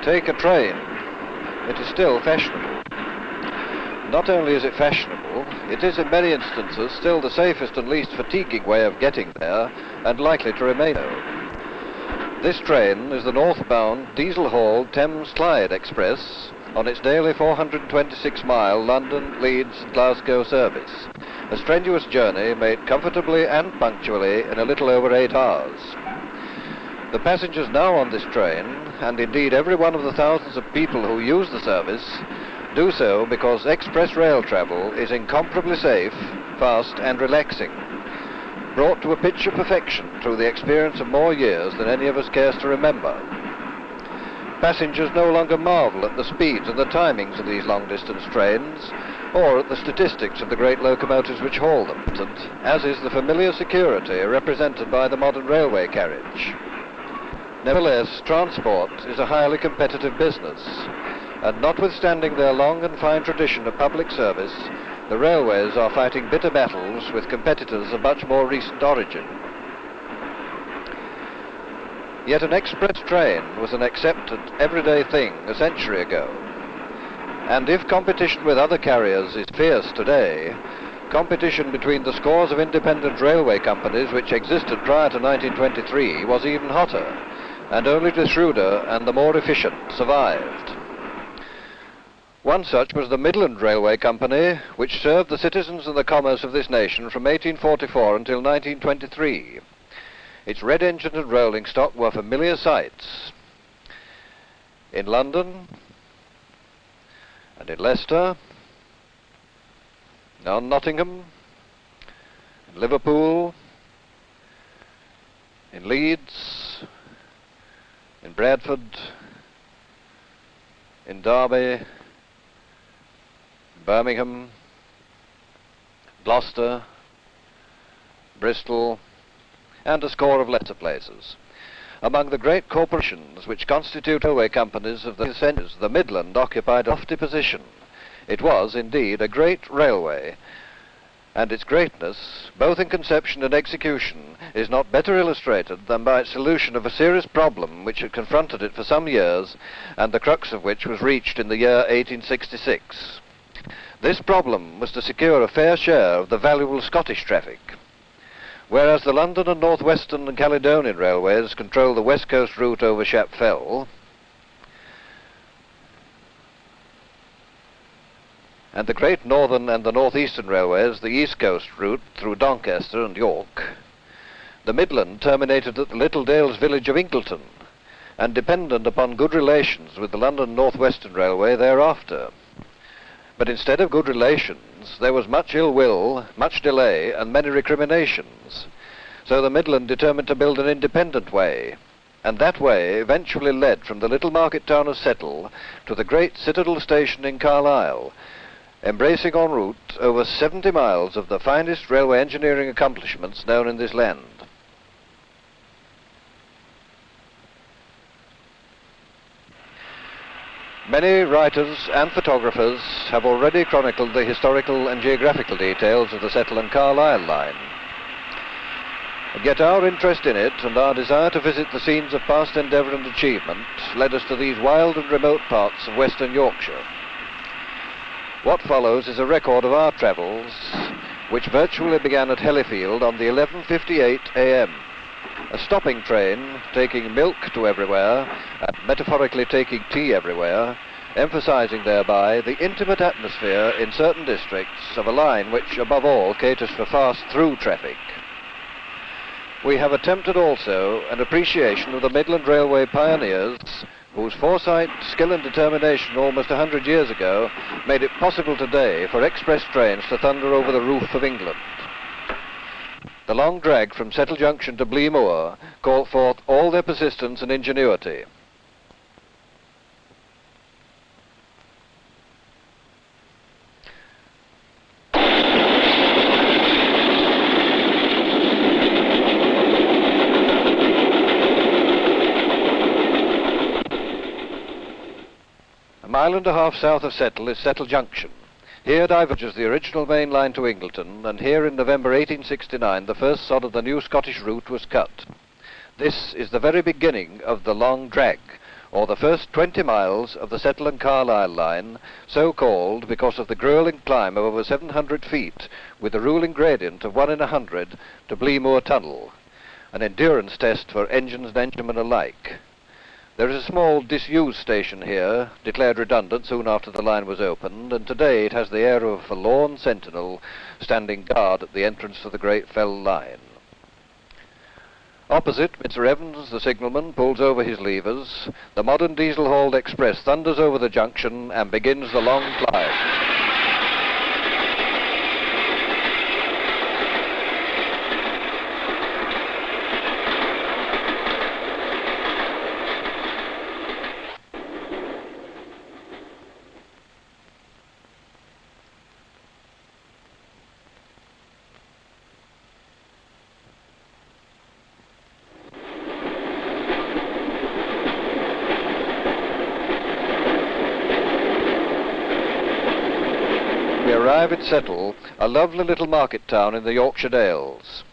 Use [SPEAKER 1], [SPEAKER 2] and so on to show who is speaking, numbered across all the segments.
[SPEAKER 1] take a train, it is still fashionable. Not only is it fashionable, it is in many instances still the safest and least fatiguing way of getting there, and likely to remain so. This train is the northbound diesel-hauled Thames Clyde Express on its daily 426-mile London, Leeds, Glasgow service. A strenuous journey made comfortably and punctually in a little over 8 hours. The passengers now on this train, and indeed every one of the thousands of people who use the service, do so because express rail travel is incomparably safe, fast and relaxing, brought to a pitch of perfection through the experience of more years than any of us cares to remember. Passengers no longer marvel at the speeds and the timings of these long-distance trains, or at the statistics of the great locomotives which haul them, as is the familiar security represented by the modern railway carriage. Nevertheless, transport is a highly competitive business, and notwithstanding their long and fine tradition of public service, the railways are fighting bitter battles with competitors of much more recent origin. Yet an express train was an accepted, everyday thing a century ago. And if competition with other carriers is fierce today, competition between the scores of independent railway companies which existed prior to 1923 was even hotter, and only the shrewder and the more efficient survived. One such was the Midland Railway Company, which served the citizens and the commerce of this nation from 1844 until 1923. Its red-engined and rolling stock were familiar sights. In London, and in Leicester, in Nottingham, in Liverpool, in Leeds, in Bradford, in Derby, Birmingham, Gloucester, Bristol, and a score of lesser places. Among the great corporations which constitute railway companies of the centuries, the Midland occupied a lofty position. It was, indeed, a great railway, and its greatness, both in conception and execution, is not better illustrated than by its solution of a serious problem which had confronted it for some years, and the crux of which was reached in the year 1866. This problem was to secure a fair share of the valuable Scottish traffic. Whereas the London and North Western and Caledonian railways control the west coast route over Shap Fell, and the Great Northern and the North Eastern railways the east coast route through Doncaster and York, the Midland terminated at the little Dales village of Ingleton, and dependent upon good relations with the London North Western Railway thereafter. But instead of good relations, there was much ill will, much delay, and many recriminations. So the Midland determined to build an independent way, and that way eventually led from the little market town of Settle to the great Citadel station in Carlisle, embracing en route over 70 miles of the finest railway engineering accomplishments known in this land. Many writers and photographers have already chronicled the historical and geographical details of the Settle and Carlisle line. And yet our interest in it and our desire to visit the scenes of past endeavour and achievement led us to these wild and remote parts of western Yorkshire. What follows is a record of our travels, which virtually began at Hellifield on the 11:58 a.m. A stopping train taking milk to everywhere, and metaphorically taking tea everywhere, emphasizing thereby the intimate atmosphere in certain districts of a line which, above all, caters for fast-through traffic. We have attempted also an appreciation of the Midland Railway pioneers, whose foresight, skill and determination almost 100 years ago made it possible today for express trains to thunder over the roof of England. The long drag from Settle Junction to Blee Moor called forth all their persistence and ingenuity. A mile and a half south of Settle is Settle Junction. Here diverges the original main line to Ingleton, and here in November 1869 the first sod of the new Scottish route was cut. This is the very beginning of the long drag, or the first 20 miles of the Settle and Carlisle line, so called because of the gruelling climb of over 700 feet with a ruling gradient of 1 in 100 to Bleemoor Tunnel, an endurance test for engines and enginemen alike. There is a small disused station here, declared redundant soon after the line was opened, and today it has the air of a forlorn sentinel standing guard at the entrance to the Great Fell line. Opposite, Mr. Evans, the signalman, pulls over his levers, the modern diesel-hauled express thunders over the junction and begins the long climb. We arrive at Settle, a lovely little market town in the Yorkshire Dales.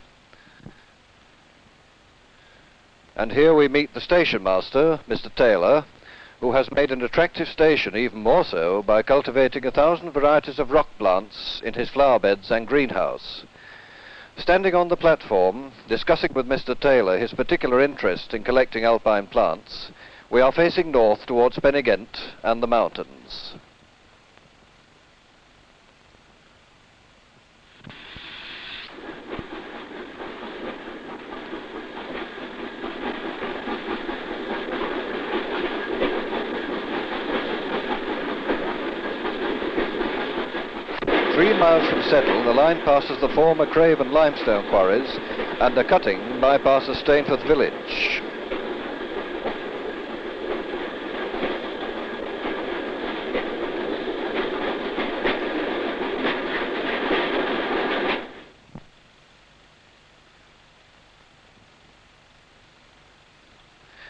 [SPEAKER 1] And here we meet the station master, Mr. Taylor, who has made an attractive station even more so by cultivating 1,000 varieties of rock plants in his flower beds and greenhouse. Standing on the platform, discussing with Mr. Taylor his particular interest in collecting alpine plants, we are facing north towards Penigent and the mountains. Miles from Settle, the line passes the former Craven limestone quarries, and a cutting bypasses Stainforth village.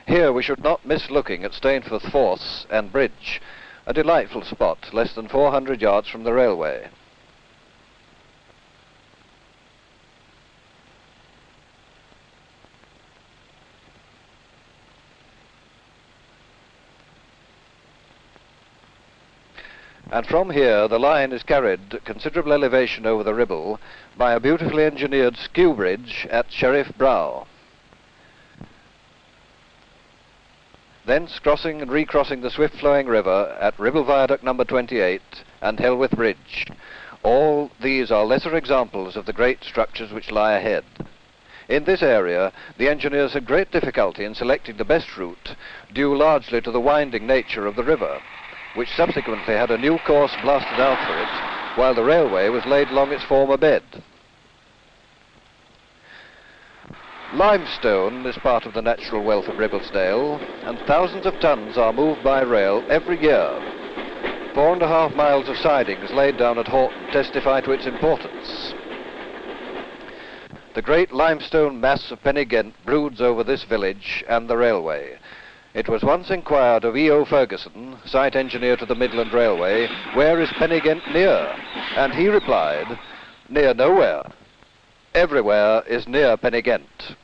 [SPEAKER 1] Here we should not miss looking at Stainforth Force and Bridge, a delightful spot less than 400 yards from the railway. And from here the line is carried at considerable elevation over the Ribble by a beautifully engineered skew bridge at Sheriff Brow. Thence crossing and recrossing the swift-flowing river at Ribble Viaduct number 28 and Helwith Bridge. All these are lesser examples of the great structures which lie ahead. In this area, the engineers had great difficulty in selecting the best route, due largely to the winding nature of the river, which subsequently had a new course blasted out for it, while the railway was laid along its former bed. Limestone is part of the natural wealth of Ribblesdale, and thousands of tons are moved by rail every year. 4.5 miles of sidings laid down at Horton testify to its importance. The great limestone mass of Penigent broods over this village and the railway. It was once inquired of E.O. Ferguson, site engineer to the Midland Railway, where is Penigent near? And he replied, near nowhere. Everywhere is near Penigent.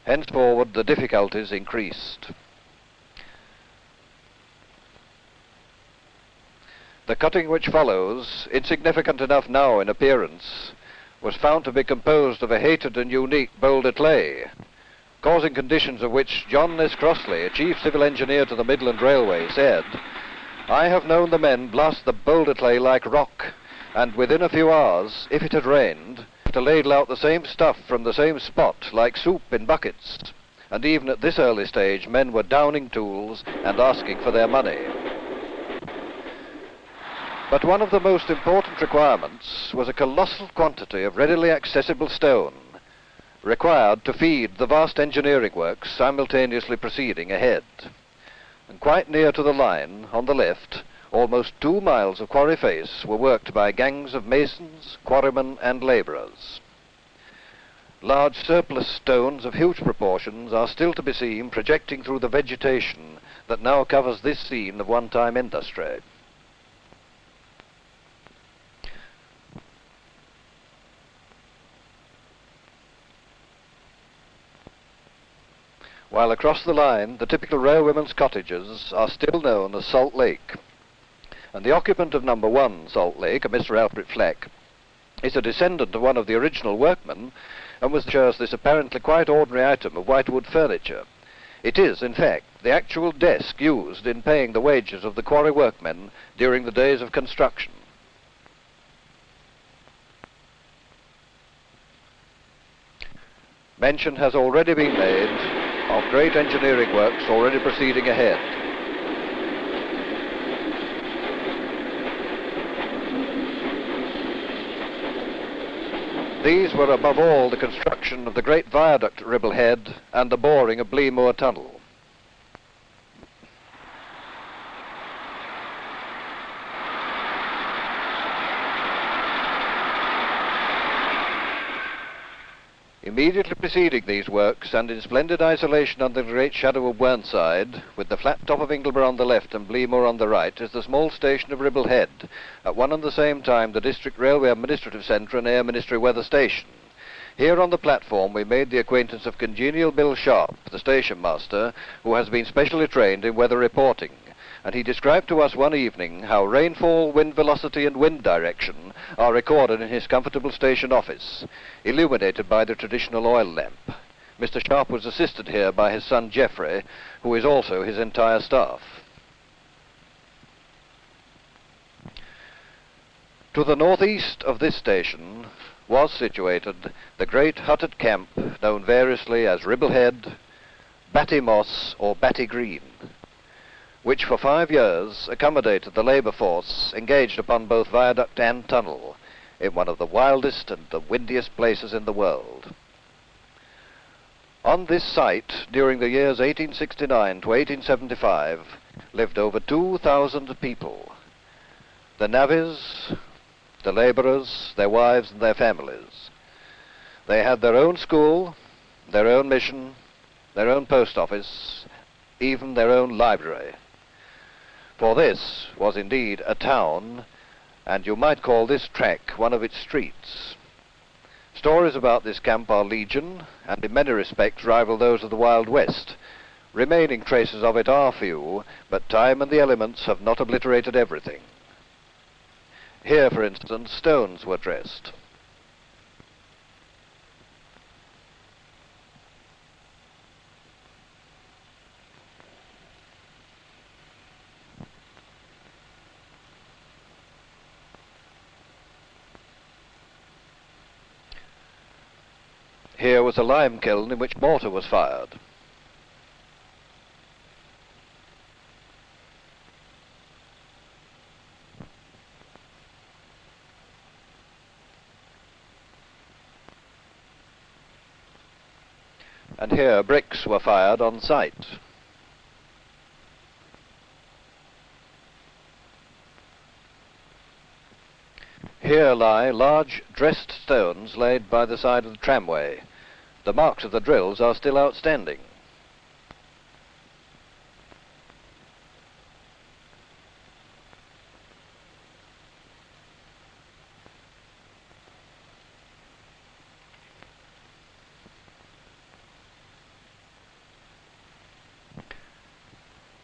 [SPEAKER 1] Henceforward the difficulties increased. The cutting which follows, insignificant enough now in appearance, was found to be composed of a hated and unique boulder clay, causing conditions of which John S. Crossley, chief civil engineer to the Midland Railway, said, I have known the men blast the boulder clay like rock, and within a few hours, if it had rained, to ladle out the same stuff from the same spot like soup in buckets. And even at this early stage, men were downing tools and asking for their money. But one of the most important requirements was a colossal quantity of readily accessible stone, required to feed the vast engineering works simultaneously proceeding ahead. And quite near to the line, on the left, almost 2 miles of quarry face were worked by gangs of masons, quarrymen and labourers. Large surplus stones of huge proportions are still to be seen projecting through the vegetation that now covers this scene of one-time industry. while across the line the typical railwayman's cottages are still known as Salt Lake. And the occupant of number 1 Salt Lake, a Mr. Alfred Fleck, is a descendant of one of the original workmen, and was shows this apparently quite ordinary item of whitewood furniture. It is, in fact, the actual desk used in paying the wages of the quarry workmen during the days of construction. Mention has already been made of great engineering works already proceeding ahead. These were above all the construction of the great viaduct at Ribble Head and the boring of Bleemoor Tunnel. Immediately preceding these works, and in splendid isolation under the great shadow of Whernside, with the flat top of Ingleborough on the left and Bleemoor on the right, is the small station of Ribble Head, at one and the same time the District Railway Administrative Centre and Air Ministry Weather Station. Here on the platform we made the acquaintance of congenial Bill Sharp, the station master, who has been specially trained in weather reporting, and he described to us one evening how rainfall, wind velocity and wind direction are recorded in his comfortable station office, illuminated by the traditional oil lamp. Mr. Sharp was assisted here by his son Geoffrey, who is also his entire staff. To the northeast of this station was situated the great hutted camp known variously as Ribble Head, Batty Moss or Batty Green, which for 5 years accommodated the labour force engaged upon both viaduct and tunnel in one of the wildest and the windiest places in the world. On this site, during the years 1869 to 1875, lived over 2,000 people. The navvies, the labourers, their wives and their families. They had their own school, their own mission, their own post office, even their own library. For this was indeed a town, and you might call this track one of its streets. Stories about this camp are legion, and in many respects rival those of the Wild West. Remaining traces of it are few, but time and the elements have not obliterated everything. Here, for instance, stones were dressed. Here was a lime kiln in which mortar was fired. And here bricks were fired on site. Here lie large dressed stones laid by the side of the tramway. The marks of the drills are still outstanding.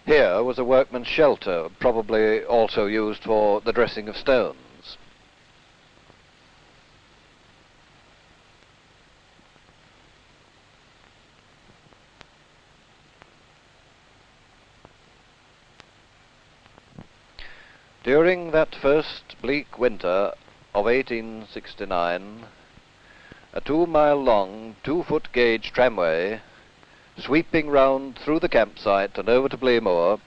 [SPEAKER 1] Here was a workman's shelter, probably also used for the dressing of stones. During that first bleak winter of 1869, a 2-mile-long, 2-foot gauge tramway, sweeping round through the campsite and over to Bleemoor,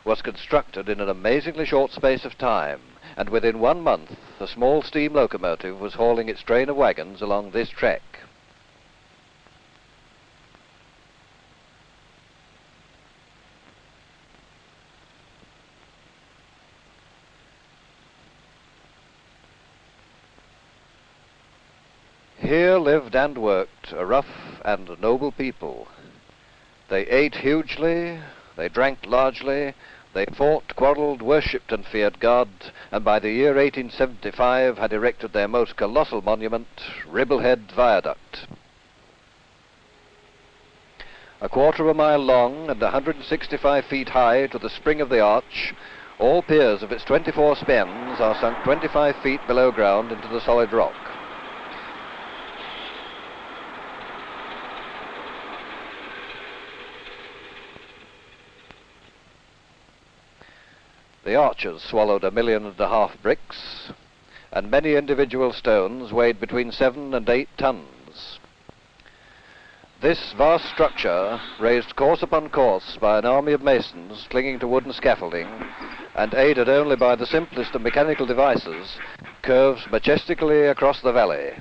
[SPEAKER 1] was constructed in an amazingly short space of time, and within 1 month a small steam locomotive was hauling its train of wagons along this track. Here lived and worked a rough and noble people. They ate hugely, they drank largely, they fought, quarrelled, worshipped and feared God, and by the year 1875 had erected their most colossal monument, Ribble Head Viaduct. A quarter of a mile long and 165 feet high to the spring of the arch, all piers of its 24 spans are sunk 25 feet below ground into the solid rock. The arches swallowed 1.5 million bricks, and many individual stones weighed between 7 and 8 tons. This vast structure, raised course upon course by an army of masons clinging to wooden scaffolding, and aided only by the simplest of mechanical devices, curves majestically across the valley.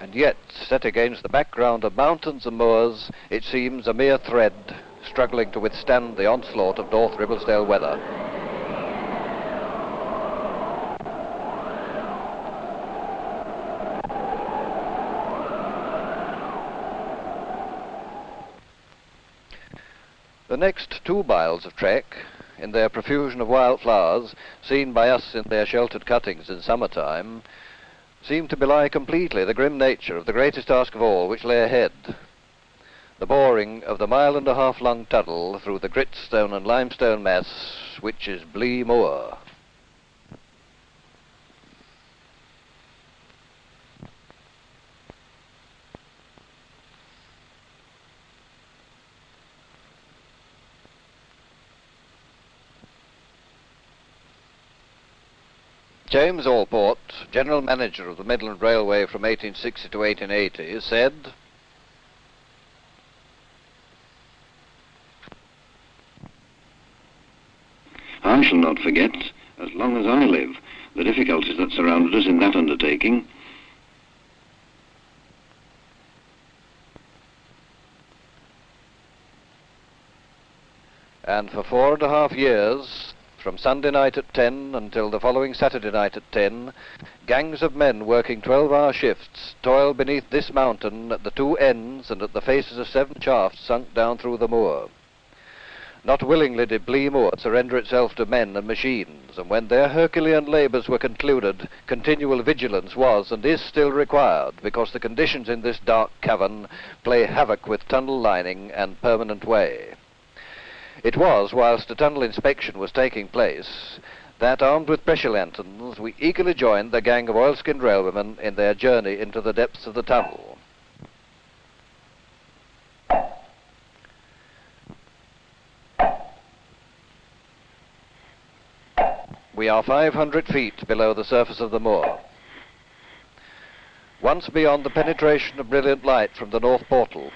[SPEAKER 1] And yet, set against the background of mountains and moors, it seems a mere thread, struggling to withstand the onslaught of North Ribblesdale weather. The next 2 miles of trek, in their profusion of wild flowers, seen by us in their sheltered cuttings in summertime, seemed to belie completely the grim nature of the greatest task of all which lay ahead, the boring of the 1.5 mile long tunnel through the gritstone and limestone mass which is Blee Moor. James Allport, General Manager of the Midland Railway from 1860 to 1880, said,
[SPEAKER 2] "I shall not forget, as long as I live, the difficulties that surrounded us in that undertaking.
[SPEAKER 1] And for 4.5 years, from Sunday night at 10 until the following Saturday night at 10, gangs of men working 12-hour shifts toiled beneath this mountain at the 2 ends and at the faces of 7 shafts sunk down through the moor. Not willingly did Blee Moor surrender itself to men and machines, and when their Herculean labours were concluded, continual vigilance was and is still required, because the conditions in this dark cavern play havoc with tunnel lining and permanent way. It was whilst a tunnel inspection was taking place that, armed with pressure lanterns, we eagerly joined the gang of oilskinned railwaymen in their journey into the depths of the tunnel. We are 500 feet below the surface of the moor. Once beyond the penetration of brilliant light from the north portal,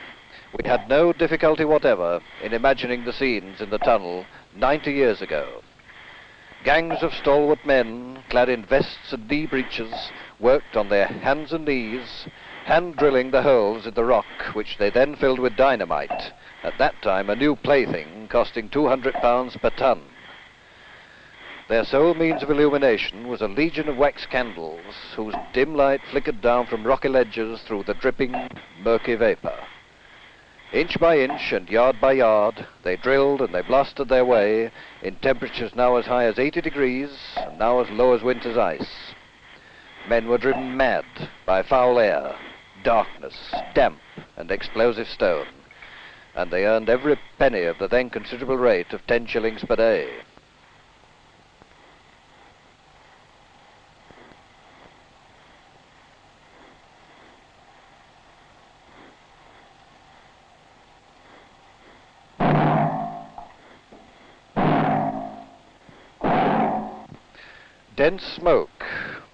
[SPEAKER 1] we had no difficulty whatever in imagining the scenes in the tunnel 90 years ago. Gangs of stalwart men, clad in vests and knee breeches, worked on their hands and knees, hand-drilling the holes in the rock, which they then filled with dynamite, at that time a new plaything costing £200 per ton. Their sole means of illumination was a legion of wax candles, whose dim light flickered down from rocky ledges through the dripping, murky vapour. Inch by inch and yard by yard, they drilled and they blasted their way in temperatures now as high as 80 degrees and now as low as winter's ice. Men were driven mad by foul air, darkness, damp and explosive stone, and they earned every penny of the then considerable rate of 10 shillings per day. Dense smoke,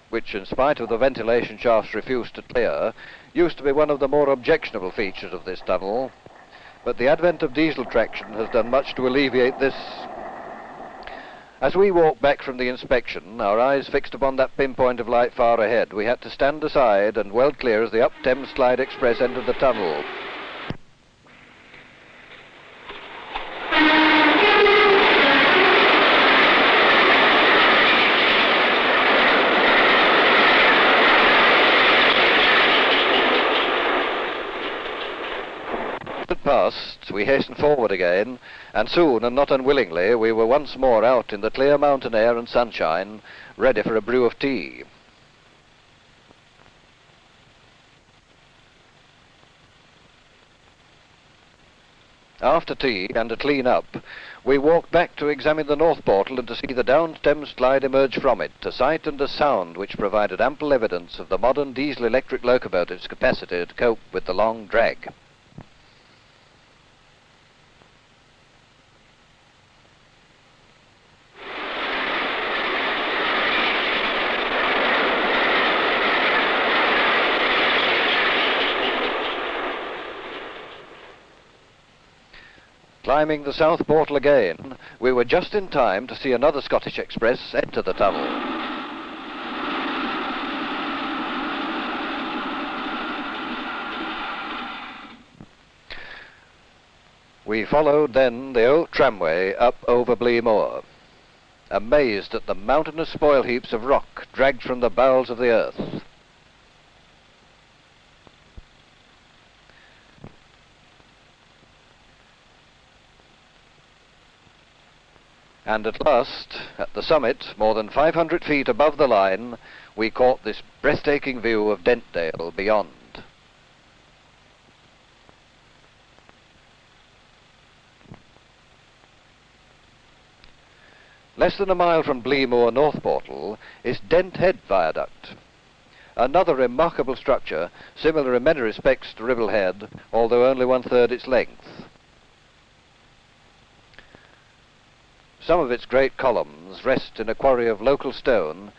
[SPEAKER 1] which in spite of the ventilation shafts refused to clear, used to be one of the more objectionable features of this tunnel, but the advent of diesel traction has done much to alleviate this. As we walked back from the inspection, our eyes fixed upon that pinpoint of light far ahead, we had to stand aside and well clear as the up Thames Clyde Express entered the tunnel. passed, we hastened forward again, and soon, and not unwillingly, we were once more out in the clear mountain air and sunshine, ready for a brew of tea. After tea and a clean-up, we walked back to examine the north portal and to see the downed Thames Clyde emerge from it, a sight and a sound which provided ample evidence of the modern diesel-electric locomotive's capacity to cope with the long drag. Climbing the south portal again, we were just in time to see another Scottish express enter the tunnel. We followed then the old tramway up over Blee Moor, amazed at the mountainous spoil heaps of rock dragged from the bowels of the earth. And at last, at the summit, more than 500 feet above the line, we caught this breathtaking view of Dentdale beyond. Less than a mile from Blee Moor North Portal is Dent Head Viaduct, another remarkable structure, similar in many respects to Ribble Head, although only 1/3 its length. Some of its great columns rest in a quarry of local stone,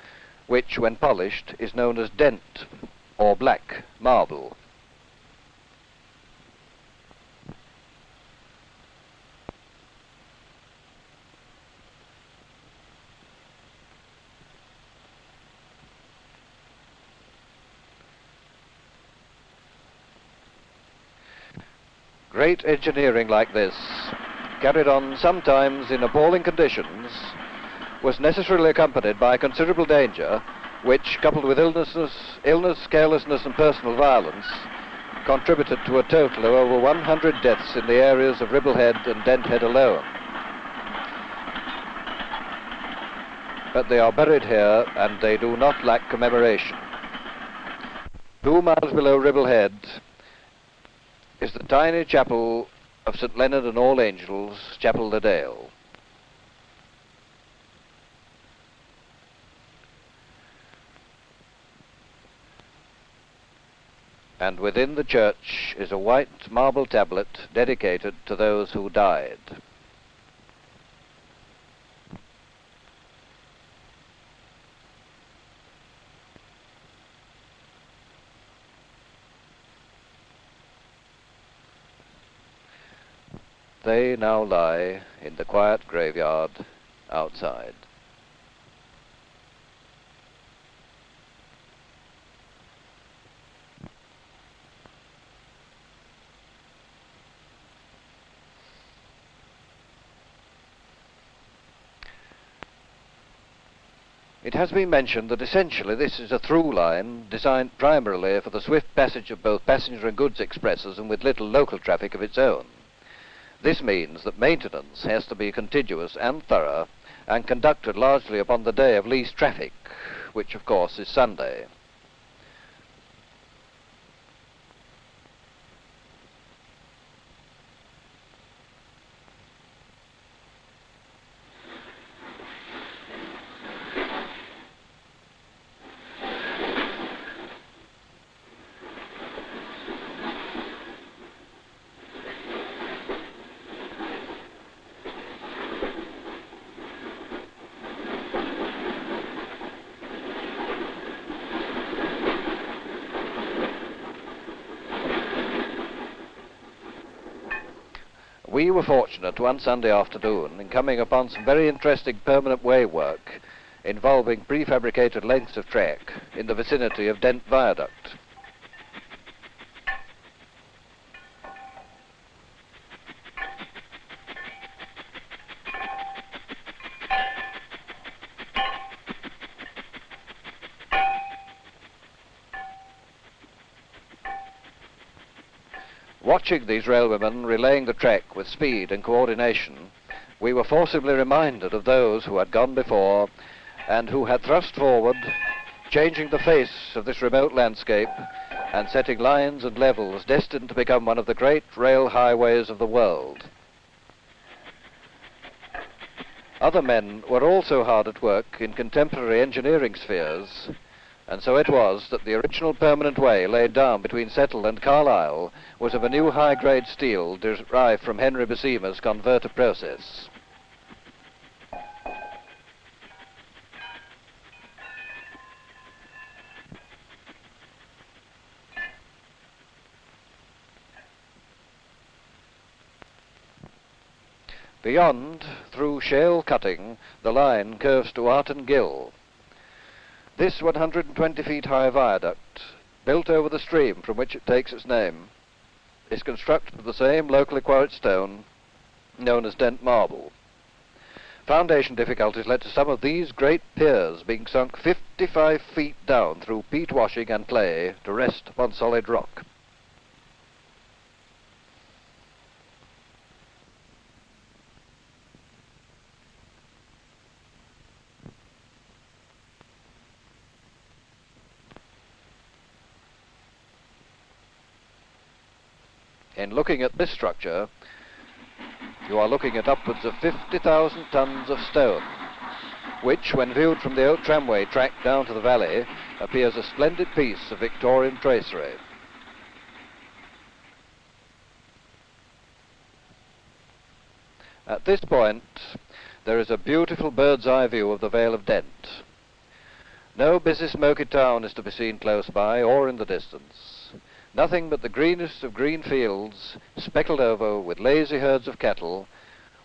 [SPEAKER 1] which, when polished, is known as Dent, or black marble. Great engineering like this, carried on sometimes in appalling conditions, was necessarily accompanied by considerable danger, which, coupled with illness, carelessness and personal violence, contributed to a total of over 100 deaths in the areas of Ribble Head and Dent Head alone. But they are buried here, and they do not lack commemoration. 2 miles below Ribble Head is the tiny chapel of St. Leonard and All Angels, Chapel the Dale. And within the church is a white marble tablet dedicated to those who died. They now lie in the quiet graveyard outside. It has been mentioned that essentially this is a through line designed primarily for the swift passage of both passenger and goods expresses and with little local traffic of its own. This means that maintenance has to be contiguous and thorough and conducted largely upon the day of least traffic, which of course is Sunday. We were fortunate one Sunday afternoon in coming upon some very interesting permanent way work involving prefabricated lengths of track in the vicinity of Dent Viaduct. Watching these railwaymen relaying the trek with speed and coordination, we were forcibly reminded of those who had gone before and who had thrust forward, changing the face of this remote landscape and setting lines and levels destined to become one of the great rail highways of the world. Other men were also hard at work in contemporary engineering spheres, and so it was that the original permanent way laid down between Settle and Carlisle was of a new high-grade steel derived from Henry Basima's converter process. Beyond, through shale cutting, the line curves to Arton Gill. This 120 feet high viaduct, built over the stream from which it takes its name, is constructed of the same locally quarried stone known as Dent marble. Foundation difficulties led to some of these great piers being sunk 55 feet down through peat washing and clay to rest upon solid rock. In looking at this structure, you are looking at upwards of 50,000 tons of stone, which, when viewed from the old tramway track down to the valley, appears a splendid piece of Victorian tracery. At this point, there is a beautiful bird's eye view of the Vale of Dent. No busy smoky town is to be seen close by or in the distance. Nothing but the greenest of green fields, speckled over with lazy herds of cattle,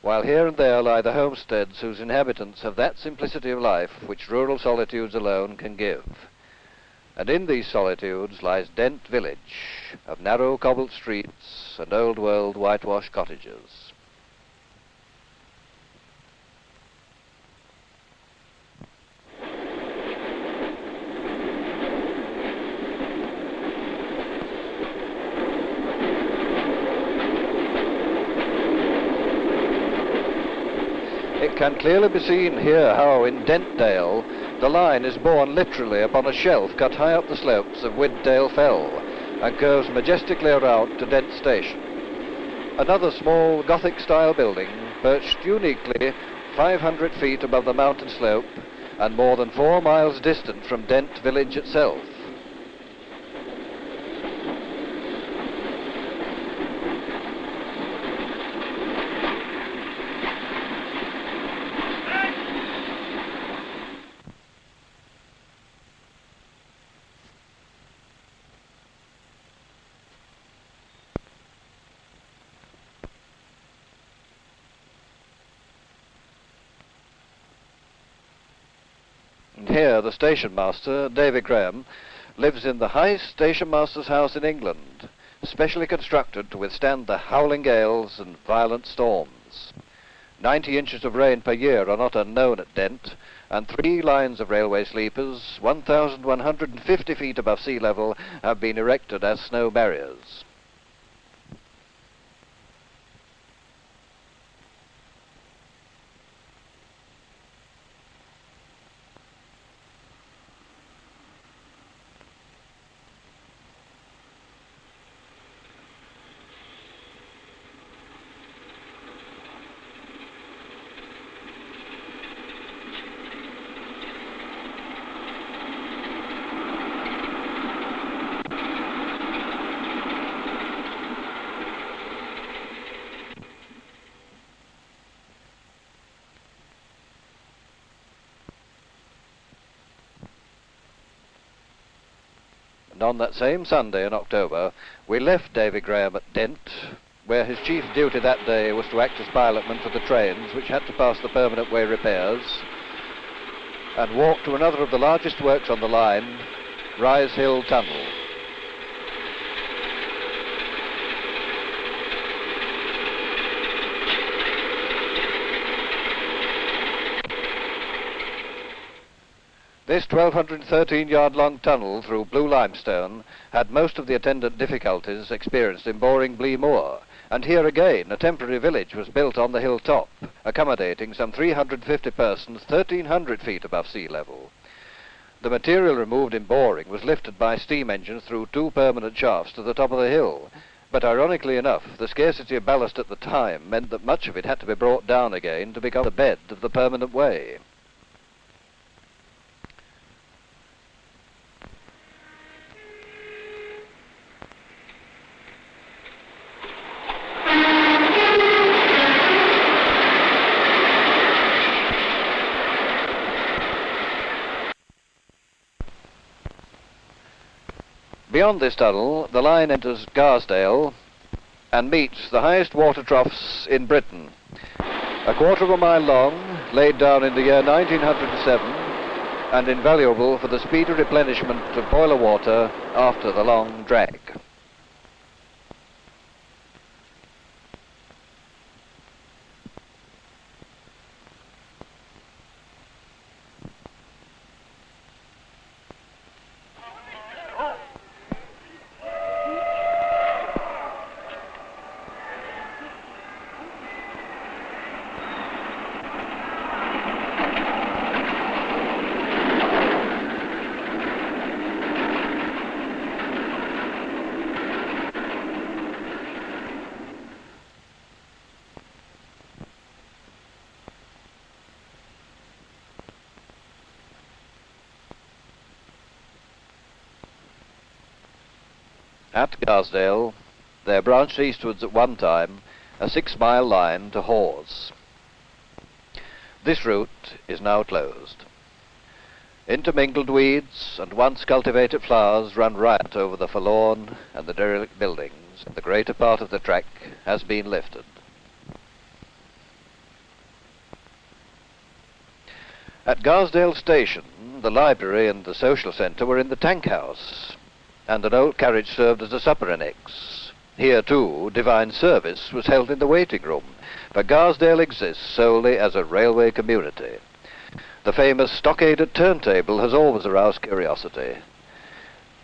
[SPEAKER 1] while here and there lie the homesteads whose inhabitants have that simplicity of life which rural solitudes alone can give. And in these solitudes lies Dent village, of narrow cobbled streets and old-world whitewashed cottages. It can clearly be seen here how in Dentdale the line is borne literally upon a shelf cut high up the slopes of Widdale Fell and curves majestically around to Dent Station. Another small Gothic-style building perched uniquely 500 feet above the mountain slope and more than 4 miles distant from Dent village itself. Here, the station master, Davy Graham, lives in the highest station master's house in England, specially constructed to withstand the howling gales and violent storms. 90 inches of rain per year are not unknown at Dent, and 3 lines of railway sleepers, 1,150 feet above sea level, have been erected as snow barriers. And on that same Sunday in October, we left Davy Graham at Dent, where his chief duty that day was to act as pilotman for the trains which had to pass the permanent way repairs, and walked to another of the largest works on the line, Rise Hill Tunnel. This 1,213-yard-long tunnel through blue limestone had most of the attendant difficulties experienced in boring Blee Moor, and here again a temporary village was built on the hilltop, accommodating some 350 persons 1,300 feet above sea level. The material removed in boring was lifted by steam engines through 2 permanent shafts to the top of the hill, but ironically enough, the scarcity of ballast at the time meant that much of it had to be brought down again to become the bed of the permanent way. Beyond this tunnel, the line enters Garsdale and meets the highest water troughs in Britain, a quarter of a mile long, laid down in the year 1907, and invaluable for the speedy replenishment of boiler water after the long drag. At Garsdale, there branched eastwards at one time a 6-mile line to Hawes. This route is now closed. Intermingled weeds and once cultivated flowers run riot over the forlorn and the derelict buildings, and the greater part of the track has been lifted. At Garsdale Station, the library and the social centre were in the tank house, and an old carriage served as a supper annex. Here, too, divine service was held in the waiting room, but Garsdale exists solely as a railway community. The famous stockaded turntable has always aroused curiosity.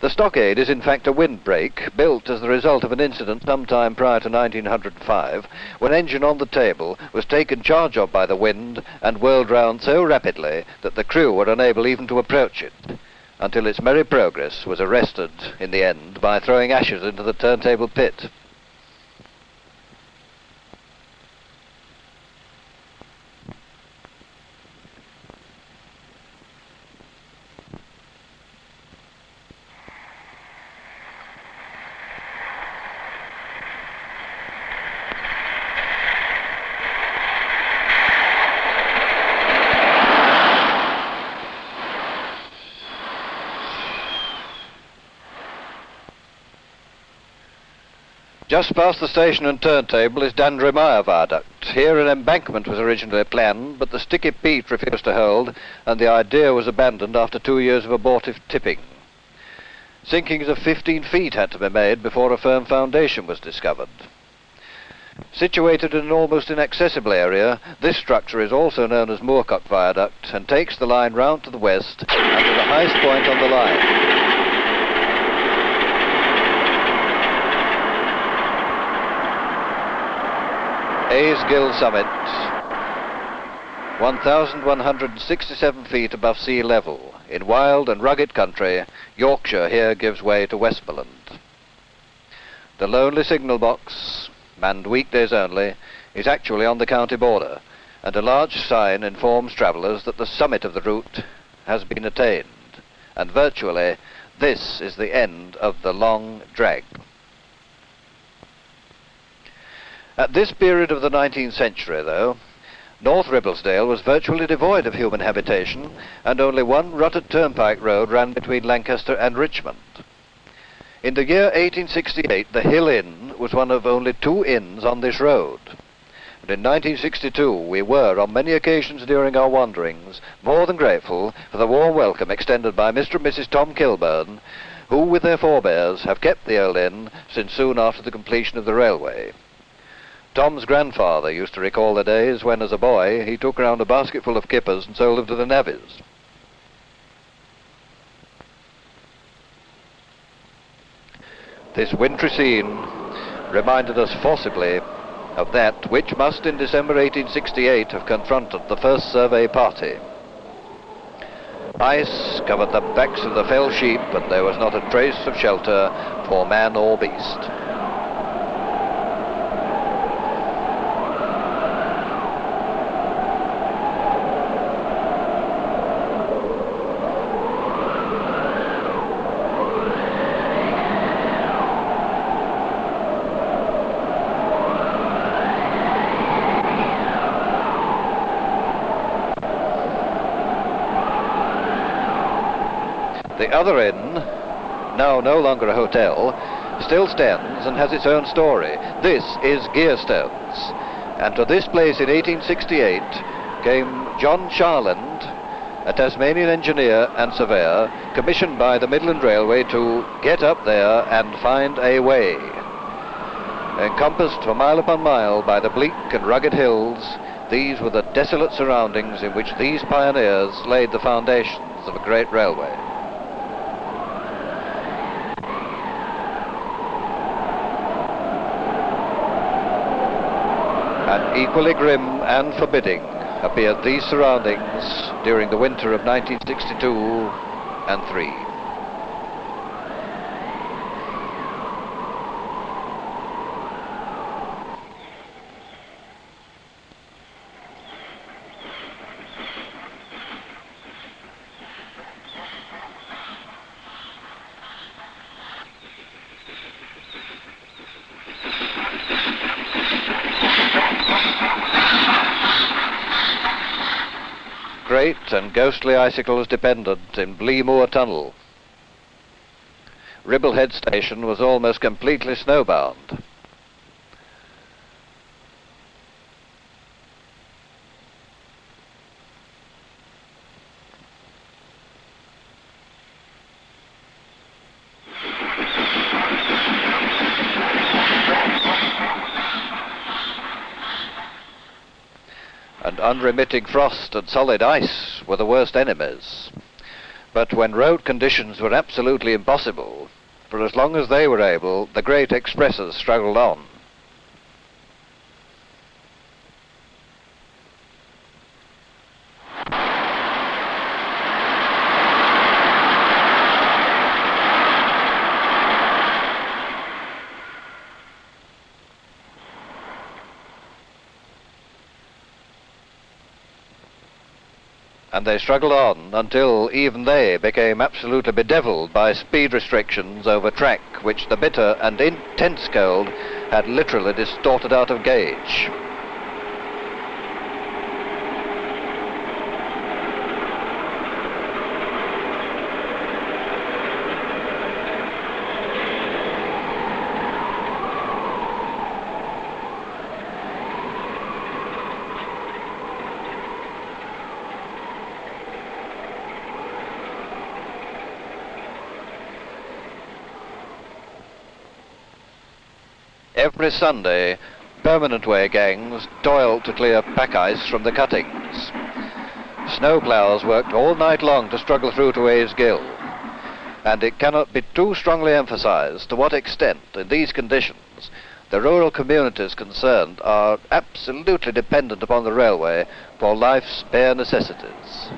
[SPEAKER 1] The stockade is in fact a windbreak built as the result of an incident some time prior to 1905, when an engine on the table was taken charge of by the wind and whirled round so rapidly that the crew were unable even to approach it, until its merry progress was arrested in the end by throwing ashes into the turntable pit. Just past the station and turntable is Dandrymire Viaduct. Here an embankment was originally planned, but the sticky peat refused to hold, and the idea was abandoned after 2 years of abortive tipping. Sinkings of 15 feet had to be made before a firm foundation was discovered. Situated in an almost inaccessible area, this structure is also known as Moorcock Viaduct and takes the line round to the west and to the highest point on the line. Aysgill Summit, 1,167 feet above sea level. In wild and rugged country, Yorkshire here gives way to Westmoreland. The lonely signal box, manned weekdays only, is actually on the county border, and a large sign informs travellers that the summit of the route has been attained, and virtually this is the end of the long drag. At this period of the 19th century, though, North Ribblesdale was virtually devoid of human habitation, and only one rutted turnpike road ran between Lancaster and Richmond. In the year 1868, the Hill Inn was one of only 2 inns on this road. And in 1962, we were, on many occasions during our wanderings, more than grateful for the warm welcome extended by Mr. and Mrs. Tom Kilburn, who, with their forebears, have kept the old inn since soon after the completion of the railway. Tom's grandfather used to recall the days when, as a boy, he took round a basketful of kippers and sold them to the navvies. This wintry scene reminded us forcibly of that which must in December 1868 have confronted the first survey party. Ice covered the backs of the fell sheep, and there was not a trace of shelter for man or beast. The other inn, now no longer a hotel, still stands and has its own story. This is Gearstones, and to this place in 1868 came John Charland, a Tasmanian engineer and surveyor, commissioned by the Midland Railway to get up there and find a way. Encompassed for mile upon mile by the bleak and rugged hills, these were the desolate surroundings in which these pioneers laid the foundations of a great railway. And equally grim and forbidding appeared these surroundings during the winter of 1962 and 3. Great and ghostly icicles depended in Bleemoor Tunnel. Ribblehead Station was almost completely snowbound. And unremitting frost and solid ice were the worst enemies. But when road conditions were absolutely impossible, for as long as they were able, the great expresses struggled on. And they struggled on until even they became absolutely bedevilled by speed restrictions over track which the bitter and intense cold had literally distorted out of gauge. Every Sunday, permanent way gangs toiled to clear pack ice from the cuttings. Snowplows worked all night long to struggle through to A's Gill, and it cannot be too strongly emphasized to what extent, in these conditions, the rural communities concerned are absolutely dependent upon the railway for life's bare necessities.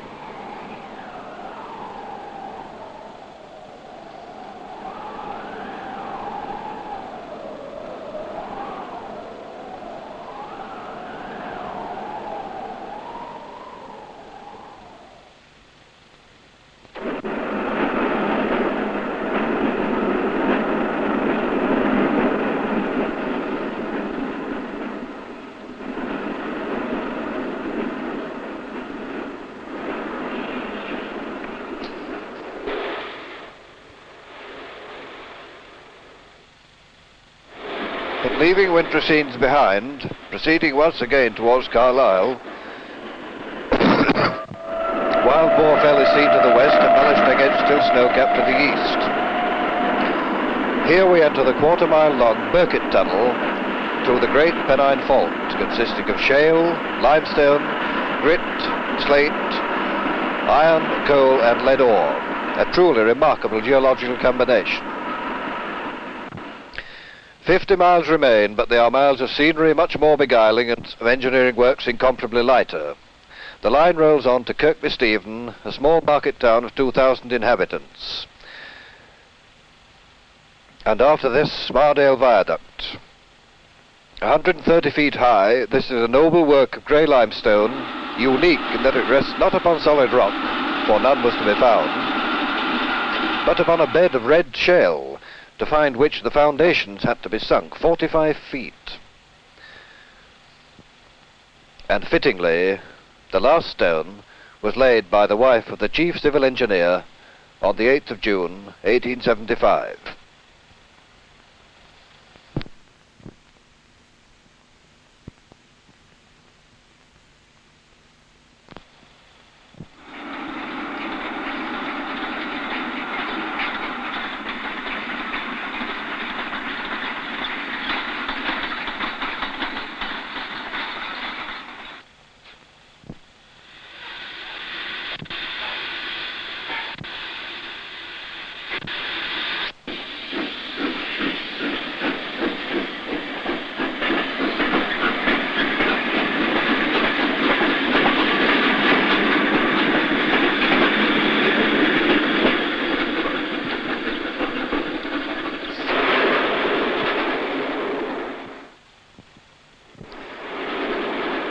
[SPEAKER 1] But leaving winter scenes behind, proceeding once again towards Carlisle, wild boar fell is seen to the west and Mellish again still snow-capped to the east. Here we enter the quarter-mile-long Burkitt Tunnel through the Great Pennine Fault, consisting of shale, limestone, grit, slate, iron, coal and lead ore, a truly remarkable geological combination. 50 miles remain, but they are miles of scenery much more beguiling and of engineering works incomparably lighter. The line rolls on to Kirkby Stephen, a small market town of 2,000 inhabitants. And after this, Mardale Viaduct. 130 feet high, this is a noble work of grey limestone, unique in that it rests not upon solid rock, for none was to be found, but upon a bed of red shale, to find which the foundations had to be sunk 45 feet. And fittingly, the last stone was laid by the wife of the chief civil engineer on the 8th of June, 1875.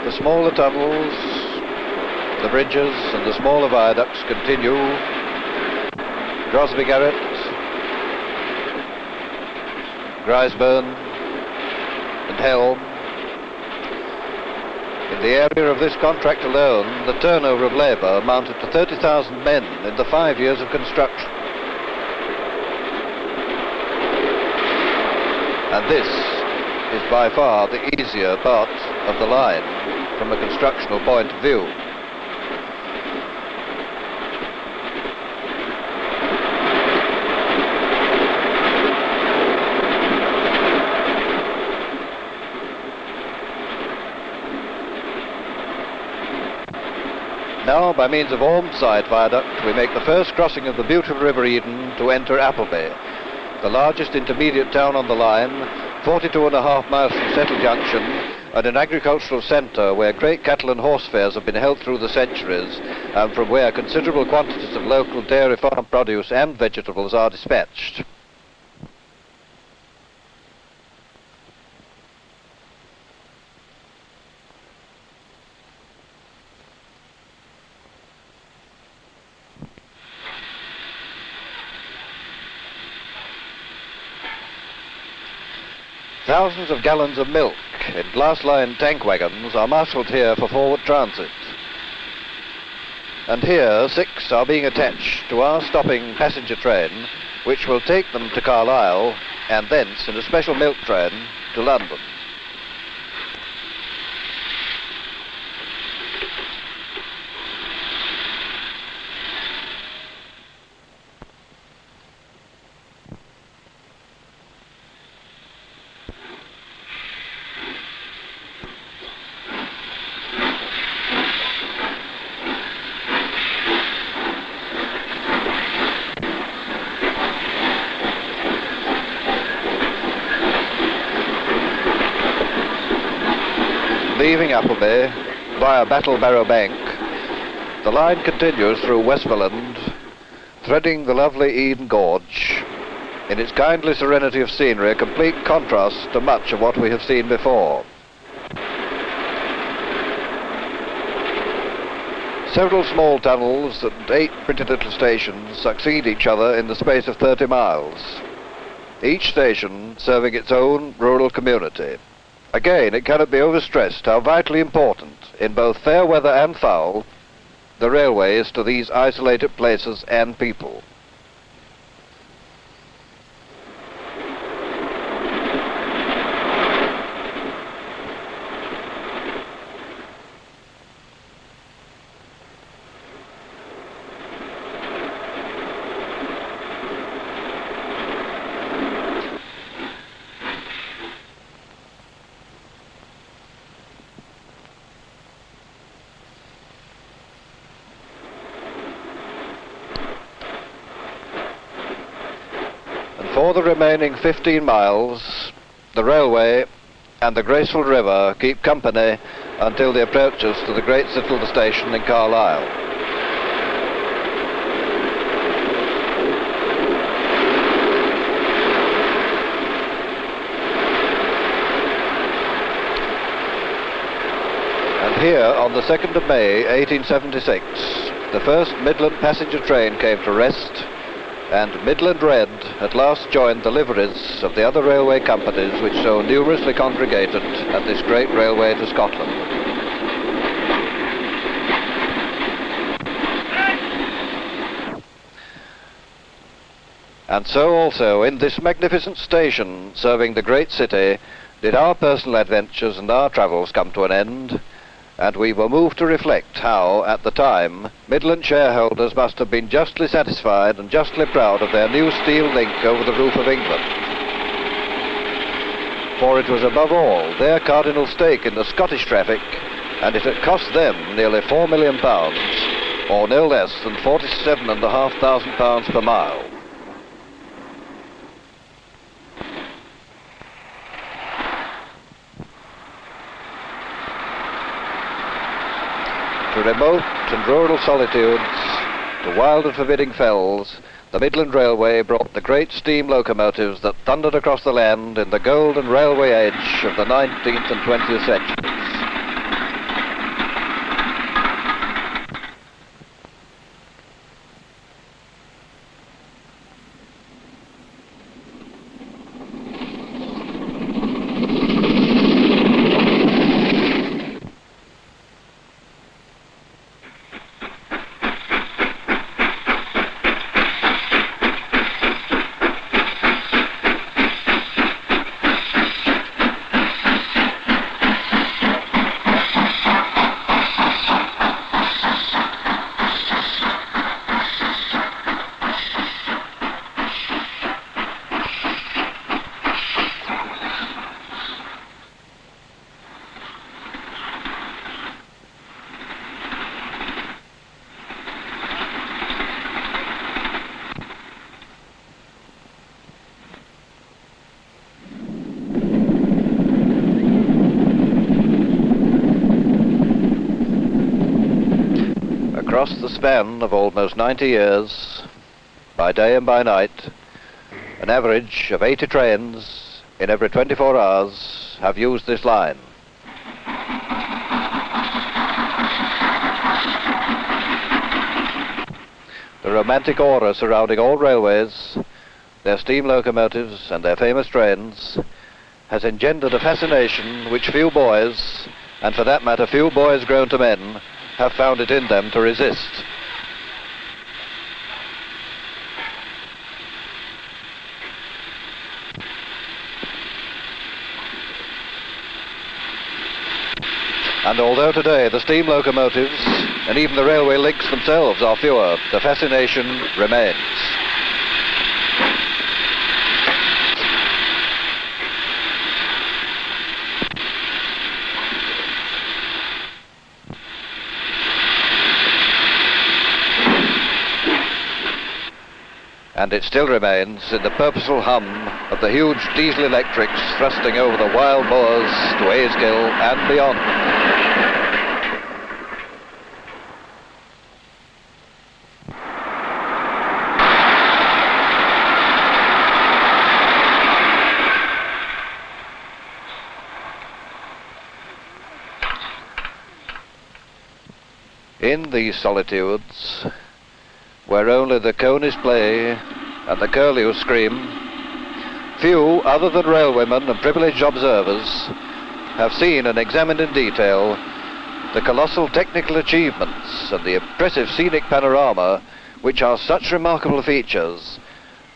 [SPEAKER 1] The smaller tunnels, the bridges and the smaller viaducts continue. Grosby Garrett, Grisburn and Helm. In the area of this contract alone, the turnover of labour amounted to 30,000 men in the 5 years of construction. And this is by far the easier part of the line from a constructional point of view. Now, by means of Ormside Viaduct, we make the first crossing of the beautiful River Eden to enter Appleby, the largest intermediate town on the line, 42.5 miles from Settle Junction, and an agricultural centre where great cattle and horse fairs have been held through the centuries, and from where considerable quantities of local dairy farm produce and vegetables are dispatched. Thousands of gallons of milk in glass-lined tank wagons are marshalled here for forward transit. And here 6 are being attached to our stopping passenger train, which will take them to Carlisle and thence in a special milk train to London. Leaving Appleby via Battlebarrow Bank, the line continues through Westmoreland, threading the lovely Eden Gorge, in its kindly serenity of scenery, a complete contrast to much of what we have seen before. Several small tunnels and 8 pretty little stations succeed each other in the space of 30 miles, each station serving its own rural community. Again, it cannot be overstressed how vitally important, in both fair weather and foul, the railway is to these isolated places and people. For the remaining 15 miles, the railway and the graceful river keep company until the approaches to the great Citadel station in Carlisle. And here, on the 2nd of May 1876, the first Midland passenger train came to rest, and Midland Red at last joined the liveries of the other railway companies which so numerously congregated at this great railway to Scotland. And so also in this magnificent station serving the great city did our personal adventures and our travels come to an end, and we were moved to reflect how, at the time, Midland shareholders must have been justly satisfied and justly proud of their new steel link over the roof of England. For it was above all their cardinal stake in the Scottish traffic, and it had cost them nearly £4 million, or no less than £47,500 per mile. To remote and rural solitudes, to wild and forbidding fells, the Midland Railway brought the great steam locomotives that thundered across the land in the golden railway age of the 19th and 20th centuries. Across the span of almost 90 years, by day and by night, an average of 80 trains in every 24 hours have used this line. The romantic aura surrounding all railways, their steam locomotives and their famous trains, has engendered a fascination which few boys, and for that matter few boys grown to men, have found it in them to resist. And although today the steam locomotives and even the railway links themselves are fewer, the fascination remains. And it still remains in the purposeful hum of the huge diesel electrics thrusting over the wild moors to Aysgill and beyond. In these solitudes, where only the conies play and the curlews scream, few other than railwaymen and privileged observers have seen and examined in detail the colossal technical achievements and the impressive scenic panorama which are such remarkable features,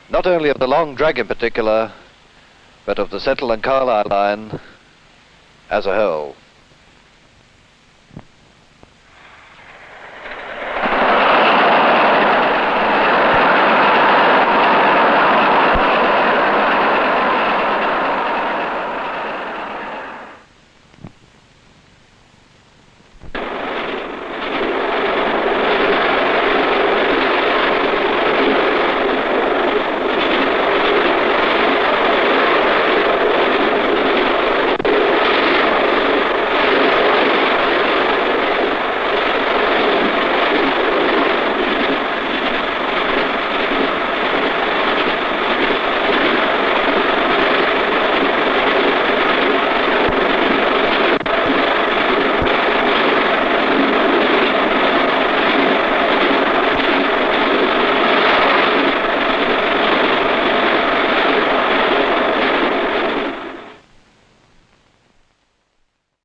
[SPEAKER 1] not only of the long drag in particular, but of the Citadel and Carlisle line as a whole.